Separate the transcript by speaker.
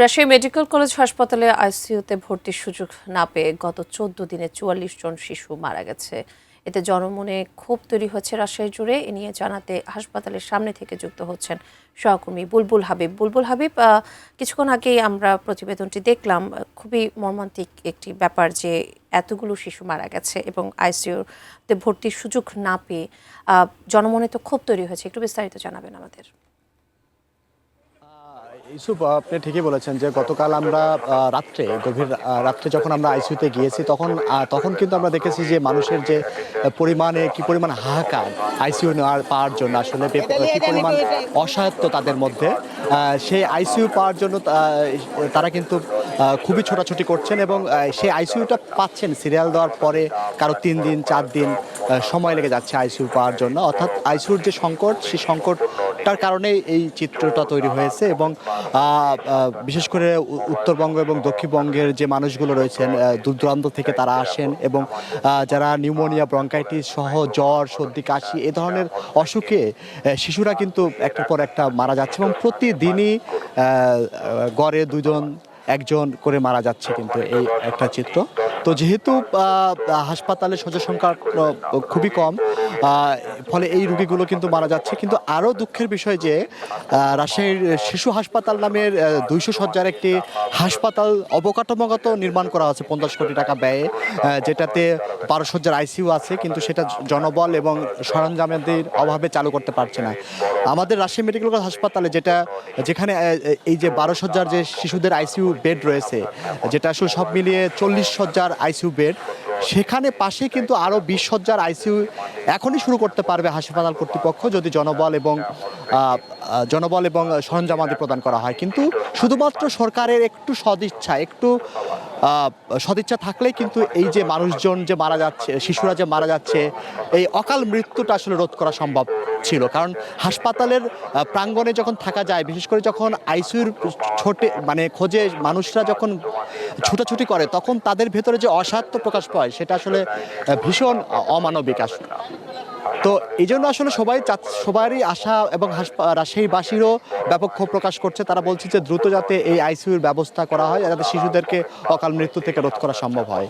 Speaker 1: Rajshahi medical college হাসপাতালে আইসিইউতে ভর্তির সুযোগ না পেয়ে গত ১৪ দিনে ৪৪ জন শিশু মারা গেছে। এতে জনমনে ক্ষোভ তৈরি হচ্ছে রাজশাহী জুড়ে। এ নিয়ে জানাতে হাসপাতালের সামনে থেকে যুক্ত হচ্ছেন সহকর্মী বুলবুল হাবিব। বুলবুল হাবিব, কিছুক্ষণ আগেই আমরা প্রতিবেদনটি দেখলাম। খুবই মর্মান্তিক একটি ব্যাপার যে এতগুলো শিশু মারা গেছে এবং আইসিইউতে ভর্তির সুযোগ না পেয়ে জনমনে তো ক্ষোভ তৈরি হয়েছে। একটু বিস্তারিত জানাবেন আমাদের।
Speaker 2: ইউসুফ, আপনি ঠিকই বলেছেন যে গতকাল আমরা গভীর রাত্রে যখন আমরা আইসিইউতে গিয়েছি তখন কিন্তু আমরা দেখেছি যে মানুষের যে কি পরিমাণ হাহাকার আইসিইউ পাওয়ার জন্য, আসলে কি পরিমাণ অসহায়ত্ব তাদের মধ্যে। সেই আইসিইউ পাওয়ার জন্য তারা কিন্তু খুবই ছোটাছুটি করছেন এবং সেই আইসিইউটা পাচ্ছেন সিরিয়াল দেওয়ার পরে কারো ৩ দিন ৪ দিন সময় লেগে যাচ্ছে আইসিইউ পাওয়ার জন্য। অর্থাৎ আইসিইউর যে সংকট, সেই সংকটটার কারণেই এই চিত্রটা তৈরি হয়েছে এবং বিশেষ করে উত্তরবঙ্গ এবং দক্ষিণবঙ্গের যে মানুষগুলো রয়েছেন দূর দূরান্ত থেকে তারা আসেন এবং যারা নিউমোনিয়া, ব্রঙ্কাইটিস সহ জ্বর, সর্দি, কাশি এ ধরনের অসুখে শিশুরা কিন্তু একটার পর একটা মারা যাচ্ছে এবং প্রতিদিনই গড়ে একজন করে মারা যাচ্ছে কিন্তু এই একটা চিত্র। তো যেহেতু হাসপাতালে শয্যা সংখ্যা খুবই কম, ফলে এই রোগীগুলো কিন্তু মারা যাচ্ছে। কিন্তু আরও দুঃখের বিষয় যে রাজশাহীর শিশু হাসপাতাল নামের ২০০ শয্যার একটি হাসপাতাল অবকাঠামোগত নির্মাণ করা হচ্ছে ৫০ কোটি টাকা ব্যয়ে, যেটাতে ১২ শয্যার আইসিইউ আছে, কিন্তু সেটা জনবল এবং সরঞ্জামের অভাবে চালু করতে পারছে না। আমাদের রাজশাহী মেডিকেল কলেজ হাসপাতালে যেখানে এই যে ১২ শয্যার যে শিশুদের আইসিইউ বেড রয়েছে, যেটা আসলে সব মিলিয়ে ৪০ শয্যার আইসিইউ বেড, সেখানে পাশে কিন্তু আরও ২০ শয্যার আইসিইউ এখনই শুরু করতে পারবে হাসপাতাল কর্তৃপক্ষ যদি জনবল এবং সরঞ্জামাদি প্রদান করা হয়। কিন্তু শুধুমাত্র সরকারের একটু সদিচ্ছা থাকলেই কিন্তু এই যে মানুষজন যে মারা যাচ্ছে, শিশুরা যে মারা যাচ্ছে, এই অকাল মৃত্যুটা আসলে রোধ করা সম্ভব ছিল। কারণ হাসপাতালের প্রাঙ্গণে যখন থাকা যায়, বিশেষ করে যখন আইসিইউর খোঁজে মানুষরা যখন ছুটাছুটি করে, তখন তাদের ভেতরে যে অসহায়ত্ব প্রকাশ পায় সেটা আসলে ভীষণ অমানবিক আসলে। তো এই জন্য আসলে সবারই আশা এবং রাজশাহীবাসীরও ব্যাপক ক্ষোভ প্রকাশ করছে। তারা বলছে যে দ্রুত যাতে এই আইসিইউর ব্যবস্থা করা হয়, যাতে শিশুদেরকে অকাল মৃত্যু থেকে রোধ করা সম্ভব হয়।